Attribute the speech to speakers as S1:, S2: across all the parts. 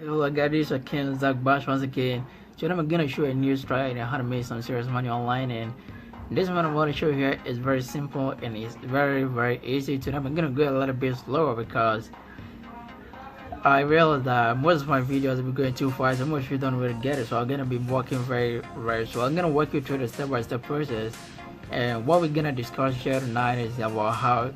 S1: Hello guys, this is again Zak Bash once again. Today I'm gonna show you a new strategy on how to make some serious money online, and this one I'm gonna show here is very simple and it's very easy. Today I'm gonna go a little bit slower because I realized that most of my videos will be going too fast and most of you don't really get it, so I'm gonna be walking very slow. I'm gonna walk you through the step-by-step process, and what we're gonna discuss here tonight is about how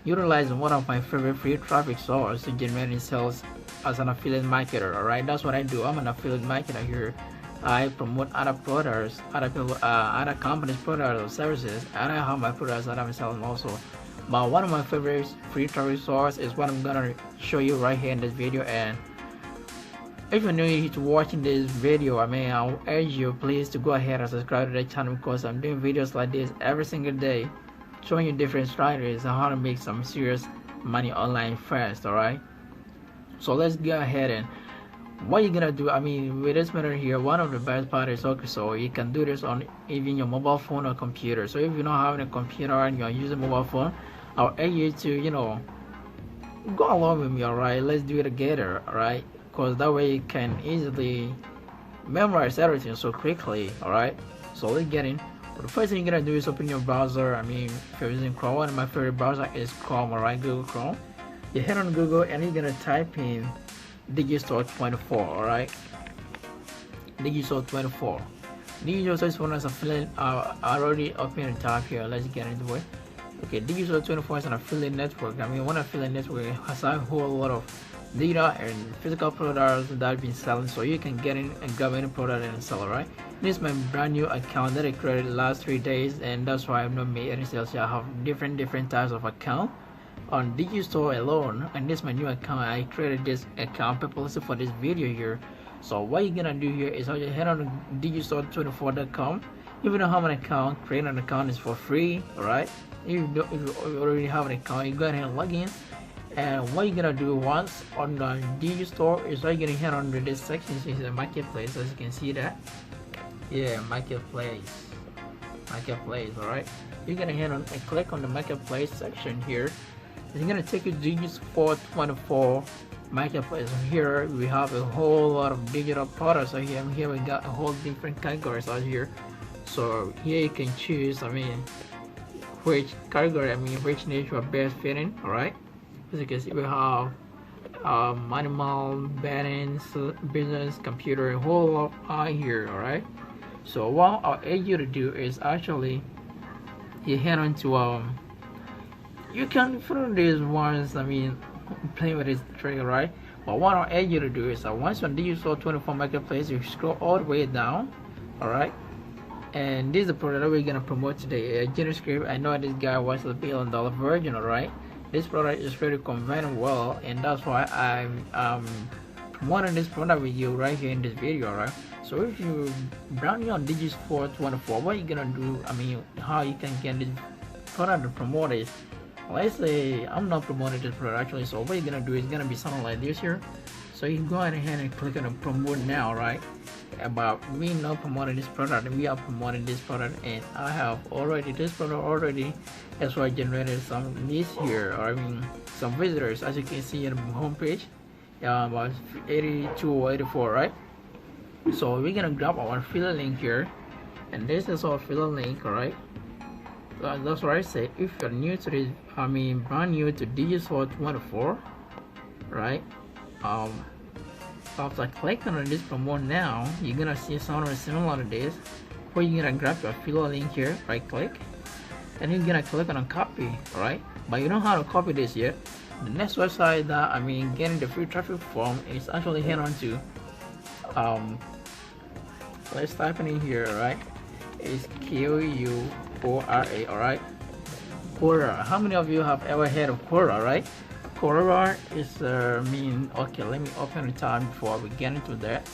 S1: utilizing one of my favorite free traffic sources to generate sales as an affiliate marketer. Alright, that's what I do. I'm an affiliate marketer here. I promote other products, other companies' products or services, and I have my products that I'm selling also. But one of my favorite free traffic sources is what I'm gonna show you right here in this video. And if you're new to watching this video, I'll urge you please to go ahead and subscribe to the channel because I'm doing videos like this every single day, showing you different strategies on how to make some serious money online fast. Alright, so let's go ahead. And what you're gonna do, with this method here, one of the best part is, okay, so you can do this on even your mobile phone or computer. So if you're not having a computer and you're using mobile phone, I'll urge you to go along with me. Alright, let's do it together. Alright, because that way you can easily memorize everything so quickly. Alright, so let's get in. The first thing you're gonna do is open your browser. If you're using Chrome, one of my favorite browser is Chrome. Alright, Google Chrome. You head on Google and you're gonna type in Digistore 24. Alright, Digistore 24. Digistore 24 is affiliate. I already opened the tab here. Let's get into it. Okay, Digistore 24 is an affiliate network. One affiliate network has a whole lot of data and physical products that have been selling, so you can get in and grab any product and sell. Right, this is my brand new account that I created the last 3 days, and that's why I've not made any sales yet. I have different types of account on Digistore alone, and this is my new account. I created this account purposely for this video here. So what you're gonna do here is you head on digistore24.com. If you don't have an account, create an account is for free. Alright, if you already have an account, you go ahead and log in. And what you're gonna do once on the Digistore is you're gonna head on to this section. So it's a marketplace, as you can see that. Yeah, marketplace. Alright, you're gonna head on and click on the marketplace section here. It's gonna take you to Digistore 24 marketplace. Here we have a whole lot of digital products. So here we got a whole different categories out here. So here you can choose which category, which niche you are best fitting. Alright, as you can see, we have animal, bedding, business, computer, a whole lot out here. Alright, so what I'll urge you to do is actually you head on to you can find these ones, playing with this trick. Right, but what I'll urge you to do is once you're on Digistore 24 marketplace, you scroll all the way down. Alright, and this is the product that we're gonna promote today, JavaScript. I know this guy wants the $1 billion version. Alright, this product is very convenient well, and that's why I'm promoting this product with you right here in this video. Alright, so if you browse on Digistore 24, what you're gonna do, how you can get this product to promote is, let's say I'm not promoting this product actually, so what you're gonna do is gonna be something like this here. So you can go ahead and click on promote now. Right, about me not promoting this product, we are promoting this product, and I have already this product already. That's why I generated some leads here, or some visitors, as you can see in the home page. About 82 or 84. Right, so we're gonna grab our affiliate link here, and this is our affiliate link. Alright, that's what I say. If you're new to this, brand new to Digistore 24, right, after clicking on this promote now, you're gonna see something similar to this, where you're gonna grab your affiliate link here, right click, and you're gonna click on copy. Alright, but you don't know how to copy this yet. The next website that getting the free traffic from is actually head on to let's type it in here. Alright, it's Quora. Alright, Quora. How many of you have ever heard of Quora? Right, Quora is okay, let me open the tab before we get into that.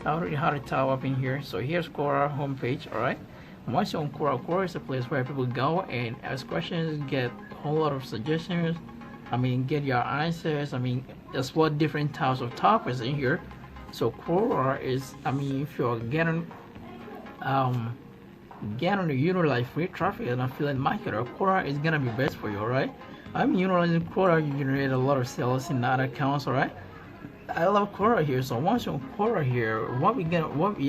S1: I already had a tab up in here. So here's Quora homepage. Alright, once you're on Quora, Quora is a place where people go and ask questions, get a whole lot of suggestions, get your answers, explore different types of topics in here. So Quora is, if you're getting to utilize free traffic and affiliate marketer, Quora is gonna be best for you. Alright, I'm utilizing Quora. You generate a lot of sales in that accounts. Alright, I love Quora here. So once you're on Quora here, what we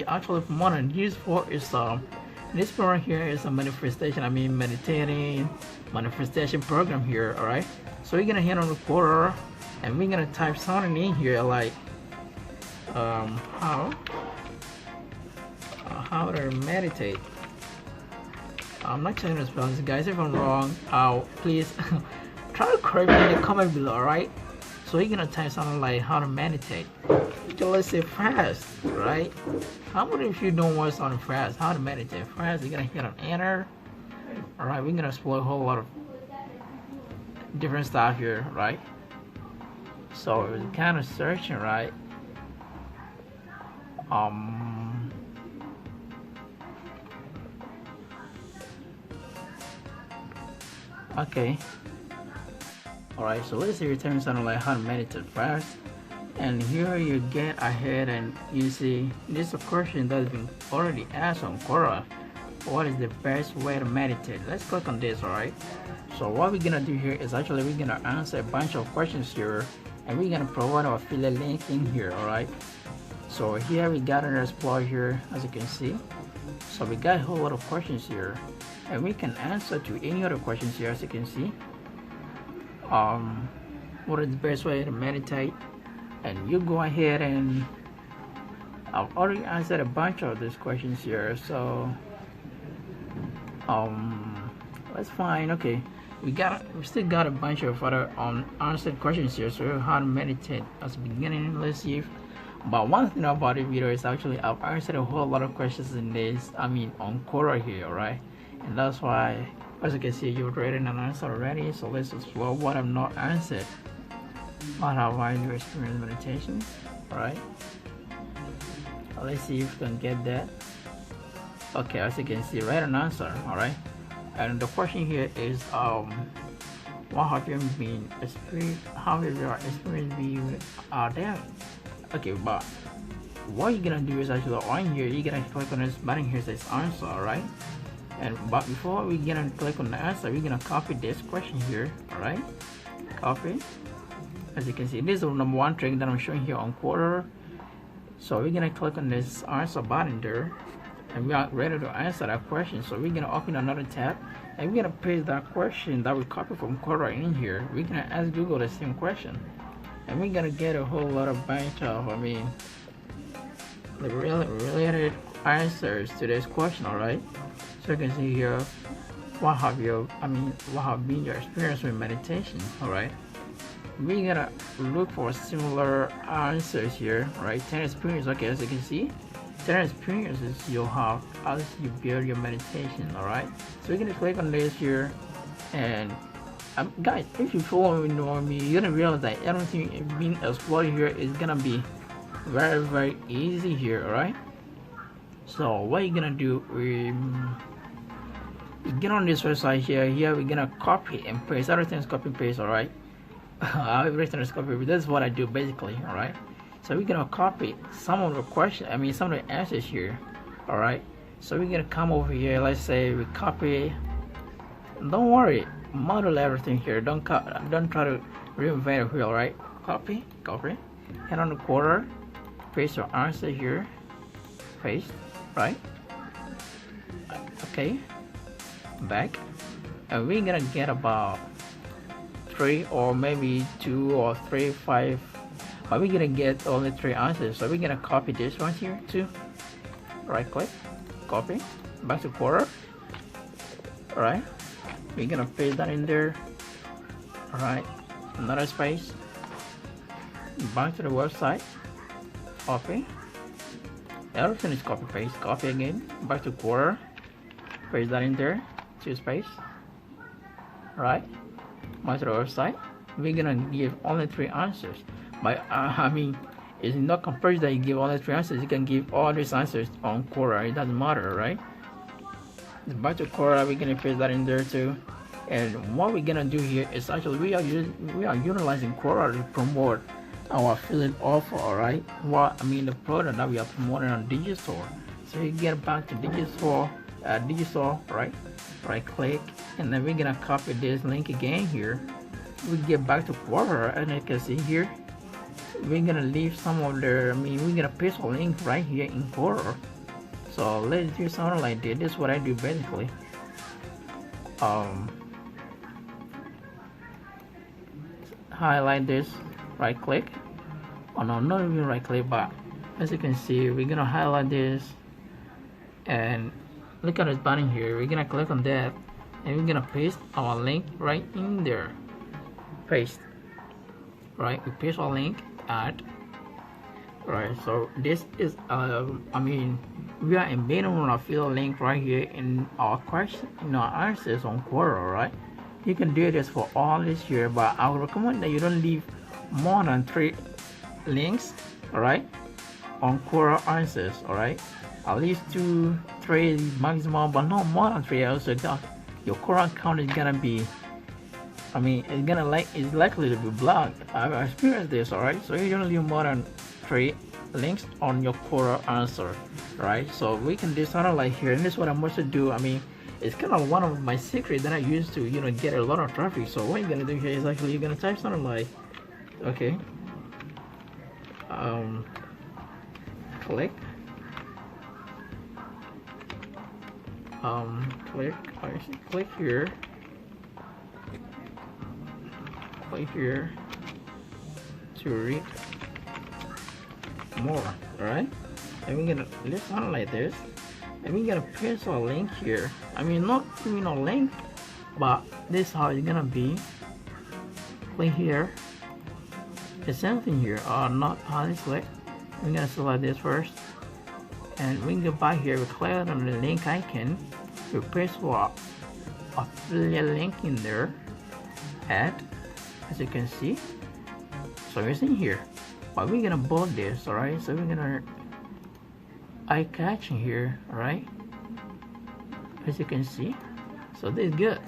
S1: actually want to use for is this program here is a manifestation. I mean meditating manifestation program here. All right. So we're gonna hit on the Quora, and we're gonna type something in here like how to meditate. I'm not telling you to spell this, guys. If I'm wrong, please try to correct me in the comment below. All right. So you're gonna type something like how to meditate. So let's say fast, right? How about if you don't want something fast? How to meditate fast? You're gonna hit on enter. All right, we're gonna explore a whole lot of different stuff here, right? So we're kind of searching, right? Okay. Alright, so let's say you're telling something like how to meditate fast, and here you get ahead and you see this is a question that's been already asked on Quora. What is the best way to meditate? Let's click on this. Alright, so what we're gonna do here is actually we're gonna answer a bunch of questions here, and we're gonna provide our affiliate link in here. Alright, so here we got an explore here, as you can see. So we got a whole lot of questions here, and we can answer to any other questions here, as you can see. What is the best way to meditate? And you go ahead, and I've already answered a bunch of these questions here, so that's fine. Okay, we still got a bunch of other unanswered questions here. So how to meditate at the beginning. Let's see if, but one thing about the video is actually I've answered a whole lot of questions in this, I mean on Quora here, right? And that's why, as you can see, you've written an answer already. So let's explore what I've not answered. What have I new experience meditation? Alright. Let's see if we can get that. Okay, as you can see, write an answer. Alright. And the question here is what have you been experienced? How has your experience been there? Okay, but what you're gonna do is actually on here, you're gonna click on this button here that says answer, alright? But before we gonna click on the answer, we're gonna copy this question here. Alright, copy. As you can see, this is the number one trick that I'm showing here on Quora. So we're gonna click on this answer button there, and we are ready to answer that question. So we're gonna open another tab, and we're gonna paste that question that we copied from Quora in here. We're gonna ask Google the same question, and we're gonna get a whole lot of bunch of, I mean, the related answers to this question. Alright. So you can see here, what have been your experience with meditation? Alright, we're gonna look for similar answers here, right? 10 experience. Okay, as you can see, 10 experiences you'll have as you build your meditation. Alright, so we're gonna click on this here, and guys, if you follow me, you're gonna realize that everything being explored here is gonna be very, very easy here. Alright, so what you're gonna do, you get on this website here. We're gonna copy and paste. Everything's copy and paste. Alright, everything is copy. That's what I do basically. Alright, so we're gonna copy some of the questions, some of the answers here. Alright, so we're gonna come over here. Let's say we copy. Don't worry, model everything here. Don't try to reinvent the wheel. Right, copy, head on the Quora, paste your answer here, paste. Right, okay, back, and we're gonna get about 3 or maybe 2 or 3, 5, but we're gonna get only 3 answers. So we're gonna copy this one here too. Right click, copy, back to Quora. Alright, we're gonna paste that in there. Alright, another space, back to the website, copy. Everything is copy paste, copy again, back to Quora, paste that in there, 2 space. Right, back to the website. We're gonna give only 3 answers, but it's not compulsory that you give only 3 answers. You can give all these answers on Quora, it doesn't matter. Right, back to Quora, we're gonna paste that in there too. And what we're gonna do here is actually we are utilizing Quora to promote our affiliate offer. Alright, the product that we are promoting on Digistore. So you get back to Digistore, right click, and then we're gonna copy this link again here. We get back to Quora, and you can see here we're gonna leave some of their, we're gonna paste a link right here in Quora. So let's do something like this. This is what I do basically. Highlight this, right click. Oh no, not even right click, but as you can see, we're gonna highlight this and look at this button here. We're gonna click on that and we're gonna paste our link right in there. Paste. Right, we paste our link at. Right, so this is we are embedding on a field link right here in our question, in our answers on Quora, right? You can do this for all this here, but I would recommend that you don't leave more than 3 links, alright, on Quora answers, alright? At least 2, 3 maximum, but not more than 3. Also, your Quora account is gonna be, it's likely to be blocked. I've experienced this, alright? So you don't leave more than 3 links on your Quora answer, right? So we can do something like here, and this is what I'm also do. It's kind of one of my secrets that I use to, get a lot of traffic. So what you're gonna do here is actually you're gonna type something like, okay, click here, click here to read more, alright? And we're gonna list something like this, and we're gonna paste a link here. Not even a link, but this is how it's gonna be. Click here, the same thing here, or not on this way. We're gonna select this first, and we can go back here, we click on the link icon, we paste a affiliate link in there, add, as you can see. So it's in here, but we're gonna bold this, alright? So we're gonna eye catching here, alright, as you can see. So this is good.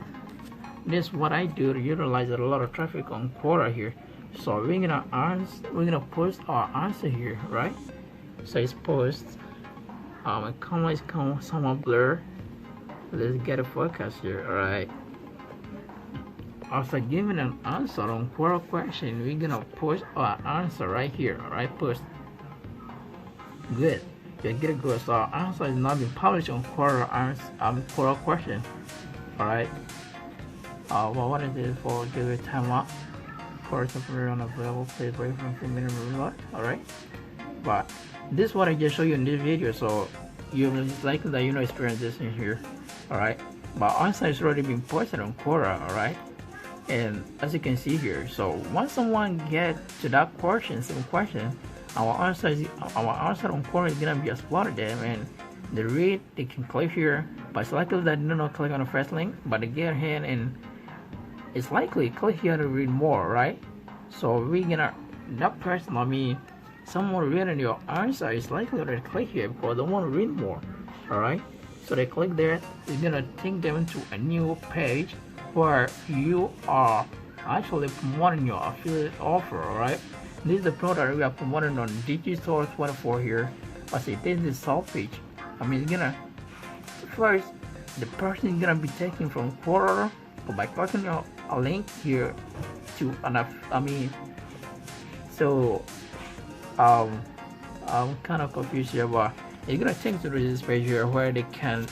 S1: This is what I do to utilize a lot of traffic on Quora here. So we're gonna post our answer here, right? So it's post, comma is somewhat blur. Let's get a focus here, alright? After giving an answer on Quora question, we're gonna post our answer right here, alright? Post. Good. You get it good. So our answer is not being published on Quora Quora question, alright? Well, what is it for? Give it time up. For temporary unavailable, please wait for a few minutes reload, alright? But this is what I just showed you in this video, so you're likely that you experience this in here, alright? But answer is already been posted on Quora, alright? And as you can see here, so once someone gets to that question, our answer on Quora is gonna be exploded there, and they can click here, but it's likely that they do not click on the first link, but they get ahead and it's likely click here to read more, right? So that person, someone reading your answer is likely to click here because they want to read more, alright? So they click there, it's gonna take them to a new page where you are actually promoting your affiliate offer, alright? This is the product we are promoting on Digital 24 here. But see, this is the salt page. It's gonna, first, the person is gonna be taken from Quora by clicking a link here to I'm kind of confused here, but it's gonna take to this page here where they can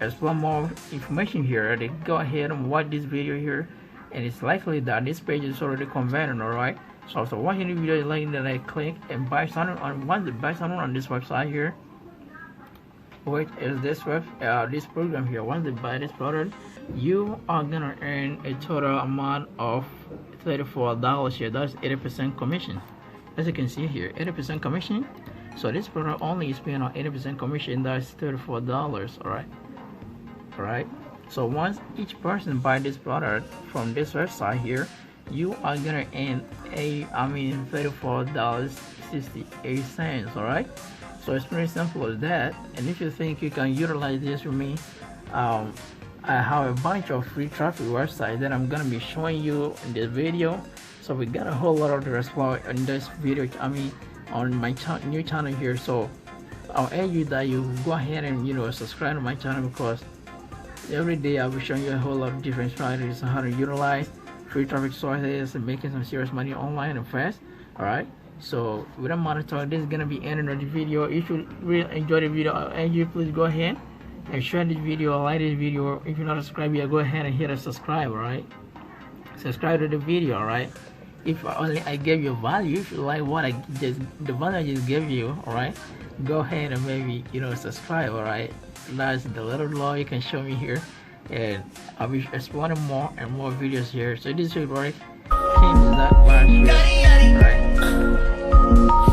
S1: explore more information here. They go ahead and watch this video here, and it's likely that this page is already converted, alright? So watching the video is likely that I click and buy something on on this website here, which is this program here. Once they buy this product, you are gonna earn a total amount of $34 here. That's 80% commission. As you can see here, 80% commission. So this product only is paying on 80% commission. That's $34. Alright. So once each person buy this product from this website here, you are gonna earn $34.68. Alright. So it's pretty simple as that. And if you think you can utilize this with me, I have a bunch of free traffic websites that I'm gonna be showing you in this video. So we got a whole lot of the response in this video, on my new channel here. So I'll urge you that you go ahead and subscribe to my channel, because every day I'll be showing you a whole lot of different strategies on how to utilize free traffic sources and making some serious money online and fast. All right. So without more talk, this is gonna be ending of the video. If you really enjoy the video, and you please go ahead and share this video, like this video. If you're not subscribed yet, go ahead and hit a subscribe. All right. Subscribe to the video. All right. If I gave you value, if you like what the value I just gave you, all right, go ahead and maybe subscribe. All right. That's the little law you can show me here, and I'll be exploring more and more videos here. So this is right. King Zak Bash. All right.